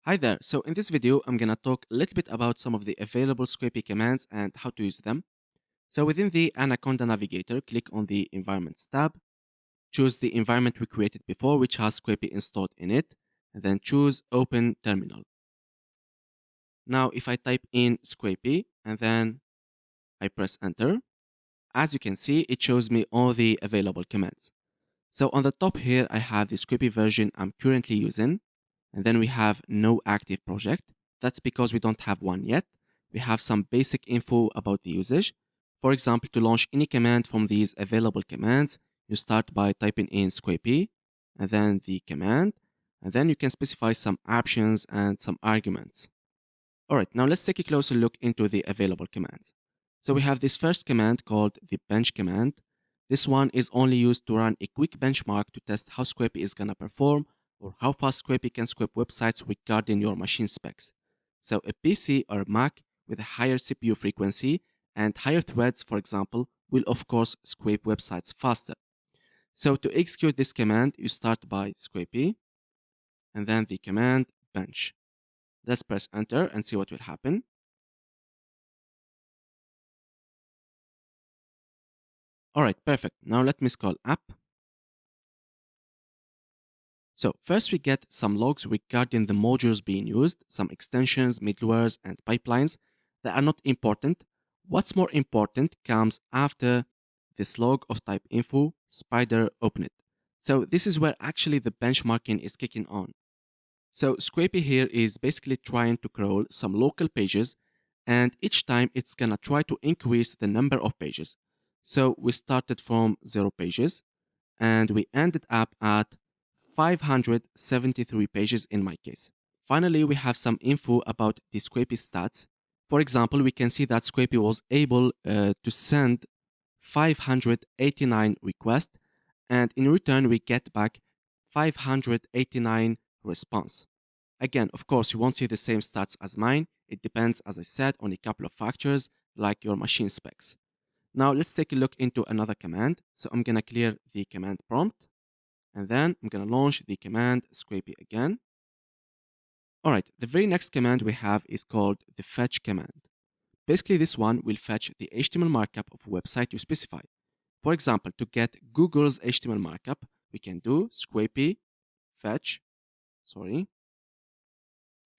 Hi there. So in this video, I'm going to talk a little bit about some of the available Scrapy commands and how to use them. So within the Anaconda Navigator, click on the Environments tab, choose the environment we created before, which has Scrapy installed in it, and then choose Open Terminal. Now, if I type in Scrapy and then I press Enter, as you can see, it shows me all the available commands. So on the top here, I have the Scrapy version I'm currently using. And then we have no active project. That's because we don't have one yet. We have some basic info about the usage. For example, to launch any command from these available commands, you start by typing in Scrapy and then the command, and then you can specify some options and some arguments. All right, now let's take a closer look into the available commands. So we have this first command called the bench command. This one is only used to run a quick benchmark to test how Scrapy is going to perform or how fast Scrapy can scrape websites regarding your machine specs. So a PC or Mac with a higher CPU frequency and higher threads, for example, will of course scrape websites faster. So to execute this command, you start by Scrapy and then the command bench. Let's press enter and see what will happen. All right, perfect. Now let me scroll up. So first we get some logs regarding the modules being used, some extensions, middlewares, and pipelines that are not important. What's more important comes after this log of type info spider open it. So this is where actually the benchmarking is kicking on. So Scrapy here is basically trying to crawl some local pages, and each time it's gonna try to increase the number of pages. So we started from 0 pages and we ended up at 573 pages in my case. Finally, we have some info about the Scrapy stats. For example, we can see that Scrapy was able to send 589 requests, and in return, we get back 589 response. Again, of course, you won't see the same stats as mine. It depends, as I said, on a couple of factors like your machine specs. Now let's take a look into another command. So I'm gonna clear the command prompt and then I'm gonna launch the command Scrapy again. All right, the very next command we have is called the fetch command. Basically, this one will fetch the HTML markup of a website you specify. For example, to get Google's HTML markup, we can do Scrapy fetch,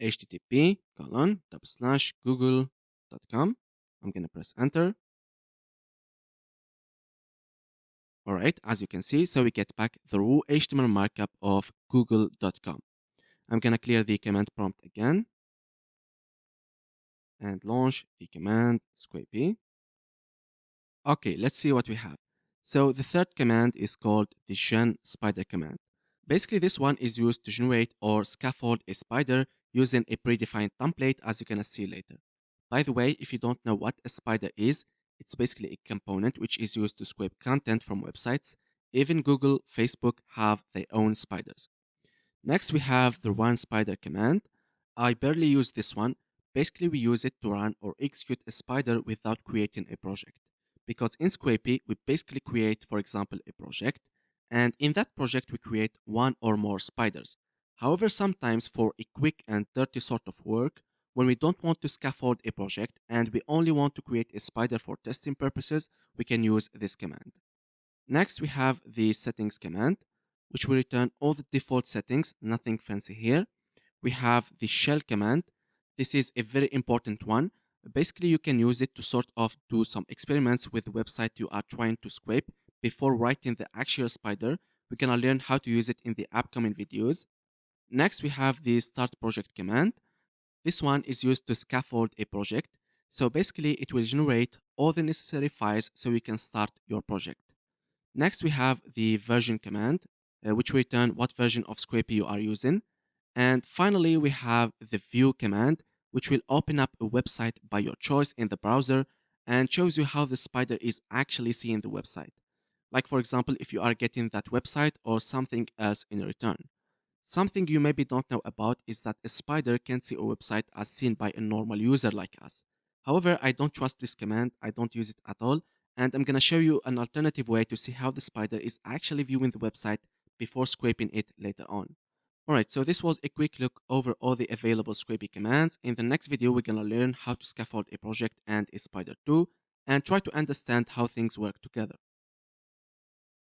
http://google.com. I'm gonna press enter. All right, as you can see, so we get back the raw HTML markup of google.com. I'm gonna clear the command prompt again and launch the command Scrapy. Okay, let's see what we have. So the third command is called the gen spider command. Basically, this one is used to generate or scaffold a spider using a predefined template, as you're gonna see later. By the way, if you don't know what a spider is, it's basically a component which is used to scrape content from websites. Even Google, Facebook have their own spiders. Next, we have the run spider command. I barely use this one. Basically, we use it to run or execute a spider without creating a project. Because in Scrapy, we basically create, for example, a project, and in that project, we create one or more spiders. However, sometimes for a quick and dirty sort of work, when we don't want to scaffold a project and we only want to create a spider for testing purposes, we can use this command. Next, we have the settings command, which will return all the default settings, nothing fancy here. We have the shell command. This is a very important one. Basically, you can use it to sort of do some experiments with the website you are trying to scrape before writing the actual spider. We're gonna learn how to use it in the upcoming videos. Next, we have the start project command. This one is used to scaffold a project. So basically, it will generate all the necessary files so you can start your project. Next, we have the version command, which will return what version of Scrapy you are using. And finally, we have the view command, which will open up a website by your choice in the browser and shows you how the spider is actually seeing the website. Like, for example, if you are getting that website or something else in return. Something you maybe don't know about is that a spider can see a website as seen by a normal user like us. However, I don't trust this command, I don't use it at all, and I'm gonna show you an alternative way to see how the spider is actually viewing the website before scraping it later on. Alright, so this was a quick look over all the available Scrapy commands. In the next video, we're gonna learn how to scaffold a project and a spider too, and try to understand how things work together.